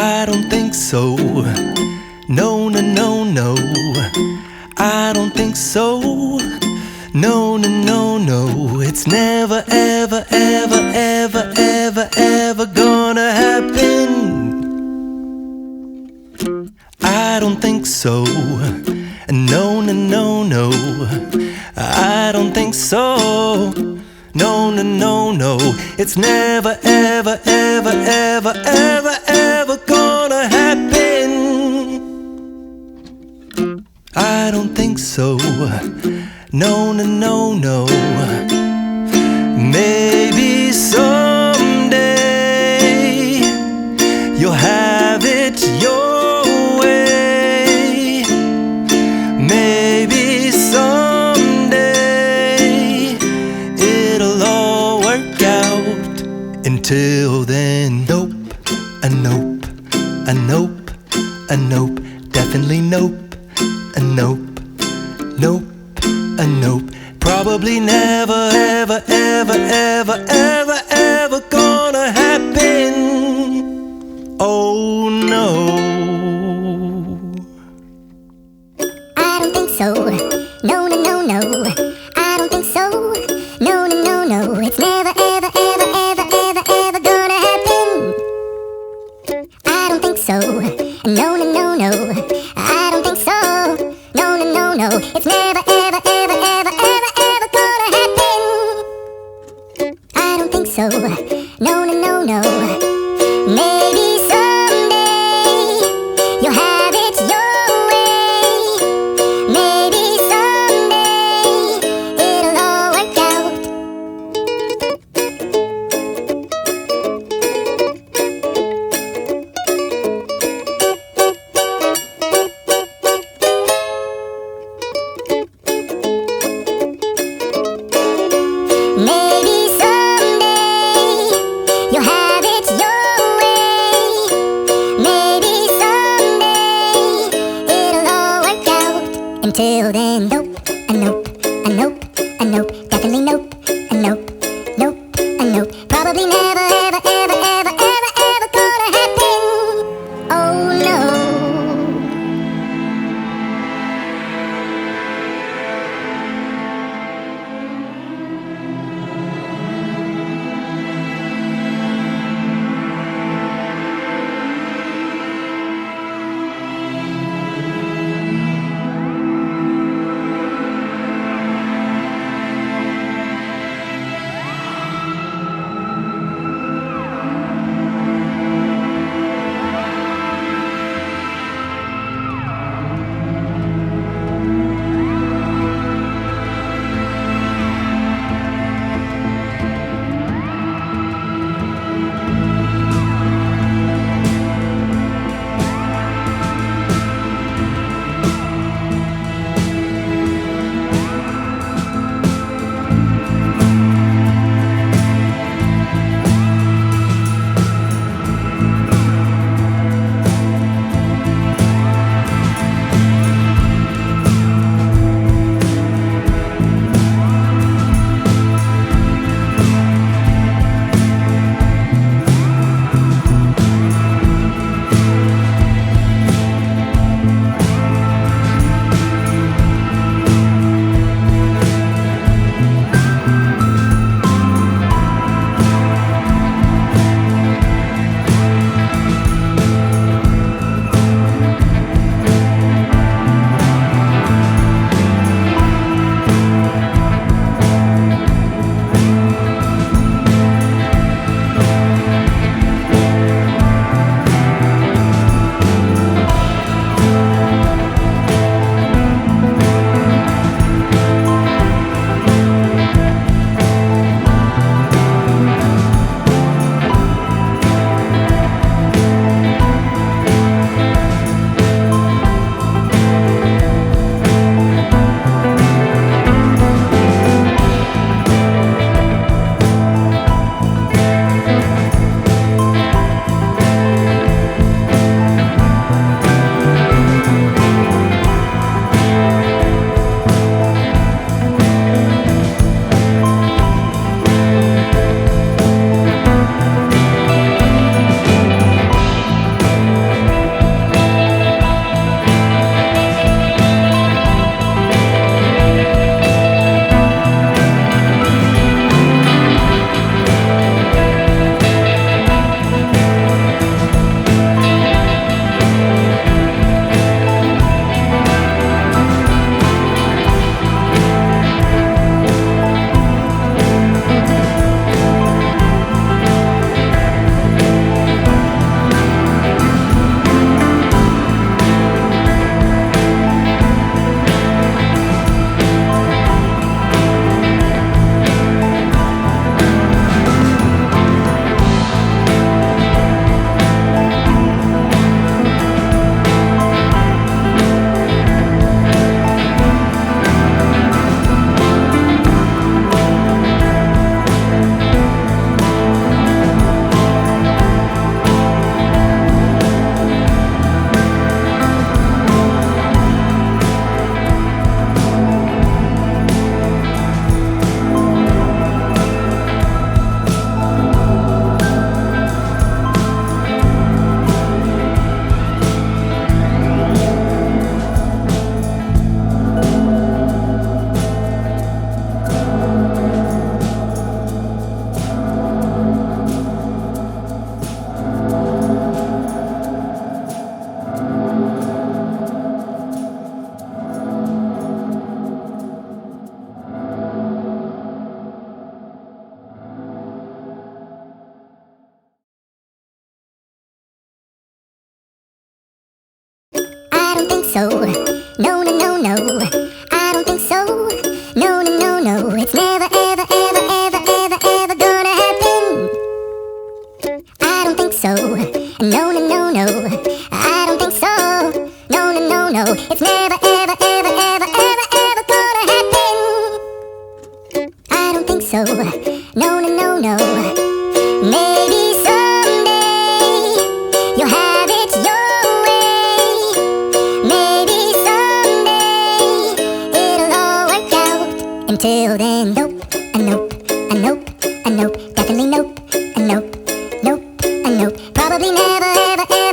I don't think so. No, no, no, no. I don't think so. No, no, no, no. It's never, ever, ever, ever, ever, ever gonna happen. I don't think so. No, no, no, no. I don't think so. No, no, no, no. It's never, ever, ever, ever, ever, ever gonna happen. I don't think so. No, no, no, no. Maybe someday you'll have it your way. Maybe someday it'll all work out. Until then, nope, a nope, a nope, a nope, definitely nope, a nope, nope, a nope. Probably never, ever, ever, ever, ever, ever gonna happen. Oh no. I don't think so. No, no, no, no. I don't think so. No, no, no, no. It's never, ever, ever, ever, ever, ever gonna happen. I don't think so. No, no, no, no. I don't think so. No, no, no, no. It's never, ever, ever, ever, ever, ever gonna happen. I don't think so. No, no, no, no. Maybe someday you'll have it your way. Maybe someday it'll all work out. Maybe someday you'll have it your way. Maybe someday it'll all work out. Until then, nope, a nope, a nope, a nope, definitely nope, a nope, nope, a nope. Probably never, ever, ever, ever, ever, ever gonna happen. Oh no. so. No, no, no, no. I don't think so. No, no, no, no. It's never, ever, ever, ever, ever, ever gonna happen. I don't think so. No, no, no, no. I don't think so. No, no, no, no. It's never, ever, ever, ever, ever, ever gonna happen. I don't think so. No, no, no, no. Maybe someday you'll have it your way. Maybe someday it'll all work out. Until then, nope, a nope, a nope, a nope, definitely nope, a nope, nope, a nope. Probably never, ever, ever.